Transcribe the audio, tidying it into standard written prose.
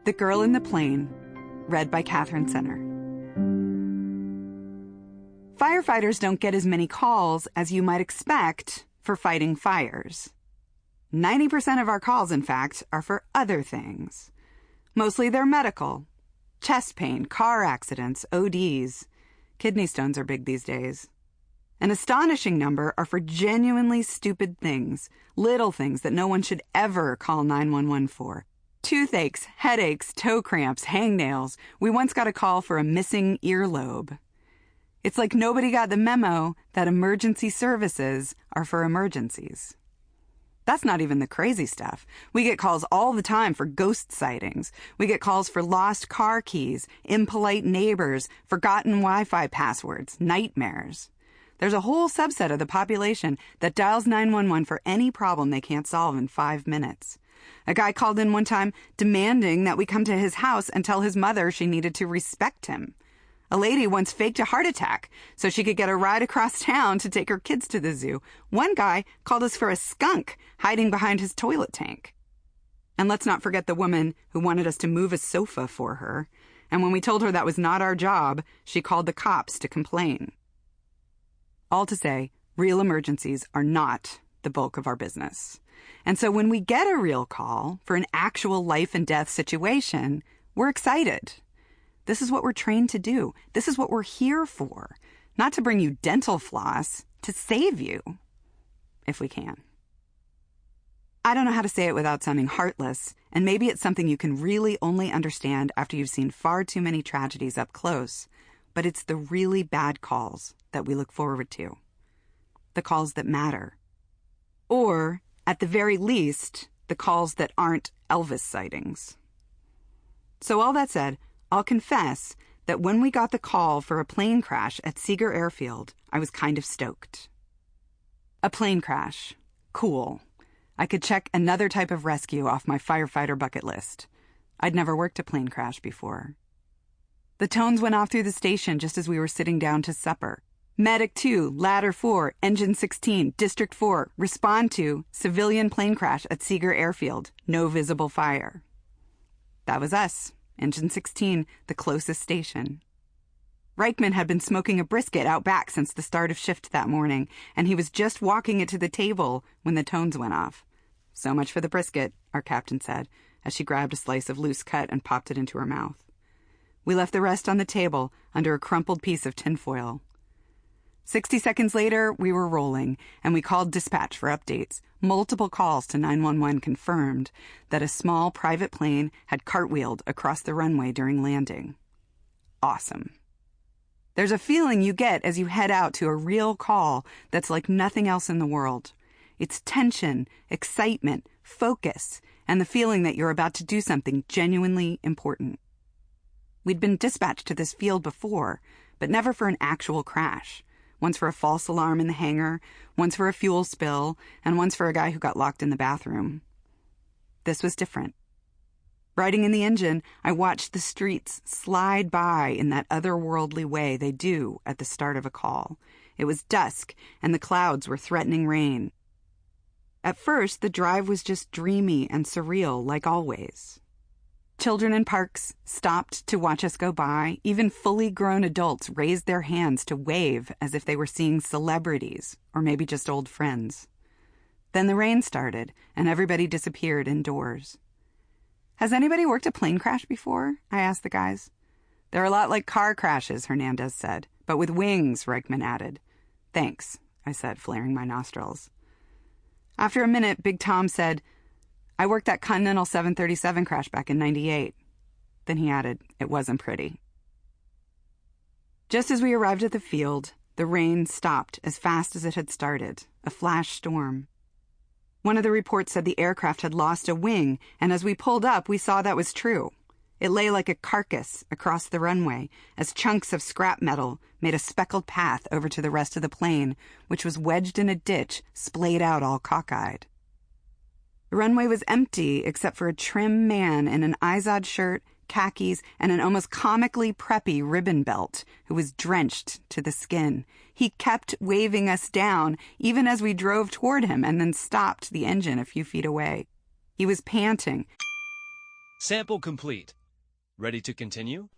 The Girl in the Plane, read by Katherine Center. Firefighters don't get as many calls as you might expect for fighting fires. 90% of our calls, in fact, are for other things. Mostly they're medical. Chest pain, car accidents, ODs. Kidney stones are big these days. An astonishing number are for genuinely stupid things, little things that no one should ever call 911 for. Toothaches, headaches, toe cramps, hangnails. We once got a call for a missing earlobe. It's like nobody got the memo that emergency services are for emergencies. That's not even the crazy stuff. We get calls all the time for ghost sightings. We get calls for lost car keys, impolite neighbors, forgotten Wi-Fi passwords, nightmares. There's a whole subset of the population that dials 911 for any problem they can't solve in 5 minutes. A guy called in one time demanding that we come to his house and tell his mother she needed to respect him. A lady once faked a heart attack so she could get a ride across town to take her kids to the zoo. One guy called us for a skunk hiding behind his toilet tank. And let's not forget the woman who wanted us to move a sofa for her. And when we told her that was not our job, she called the cops to complain. All to say, real emergencies are not the bulk of our business. And so when we get a real call for an actual life and death situation, we're excited. This is what we're trained to do. This is what we're here for. Not to bring you dental floss, to save you, if we can. I don't know how to say it without sounding heartless, and maybe it's something you can really only understand after you've seen far too many tragedies up close, but it's the really bad calls that we look forward to. The calls that matter. Or, at the very least, the calls that aren't Elvis sightings. So all that said, I'll confess that when we got the call for a plane crash at Seeger Airfield, I was kind of stoked. A plane crash. Cool. I could check another type of rescue off my firefighter bucket list. I'd never worked a plane crash before. The tones went off through the station just as we were sitting down to supper. Medic 2, Ladder 4, Engine 16, District 4, respond to civilian plane crash at Seeger Airfield, no visible fire. That was us, Engine 16, the closest station. Reichman had been smoking a brisket out back since the start of shift that morning, and he was just walking it to the table when the tones went off. So much for the brisket, our captain said, as she grabbed a slice of loose cut and popped it into her mouth. We left the rest on the table under a crumpled piece of tinfoil. 60 seconds later, we were rolling, and we called dispatch for updates. Multiple calls to 911 confirmed that a small private plane had cartwheeled across the runway during landing. Awesome. There's a feeling you get as you head out to a real call that's like nothing else in the world. It's tension, excitement, focus, and the feeling that you're about to do something genuinely important. We'd been dispatched to this field before, but never for an actual crash. Once for a false alarm in the hangar, once for a fuel spill, and once for a guy who got locked in the bathroom. This was different. Riding in the engine, I watched the streets slide by in that otherworldly way they do at the start of a call. It was dusk, and the clouds were threatening rain. At first, the drive was just dreamy and surreal, like always. Children in parks stopped to watch us go by. Even fully grown adults raised their hands to wave as if they were seeing celebrities, or maybe just old friends. Then the rain started, and everybody disappeared indoors. Has anybody worked a plane crash before? I asked the guys. They're a lot like car crashes, Hernandez said, but with wings, Reichman added. Thanks, I said, flaring my nostrils. After a minute, Big Tom said, I worked that Continental 737 crash back in '98. Then he added, it wasn't pretty. Just as we arrived at the field, the rain stopped as fast as it had started, a flash storm. One of the reports said the aircraft had lost a wing, and as we pulled up, we saw that was true. It lay like a carcass across the runway, as chunks of scrap metal made a speckled path over to the rest of the plane, which was wedged in a ditch, splayed out all cockeyed. The runway was empty except for a trim man in an Izod shirt, khakis, and an almost comically preppy ribbon belt who was drenched to the skin. He kept waving us down even as we drove toward him and then stopped the engine a few feet away. He was panting. Sample complete. Ready to continue?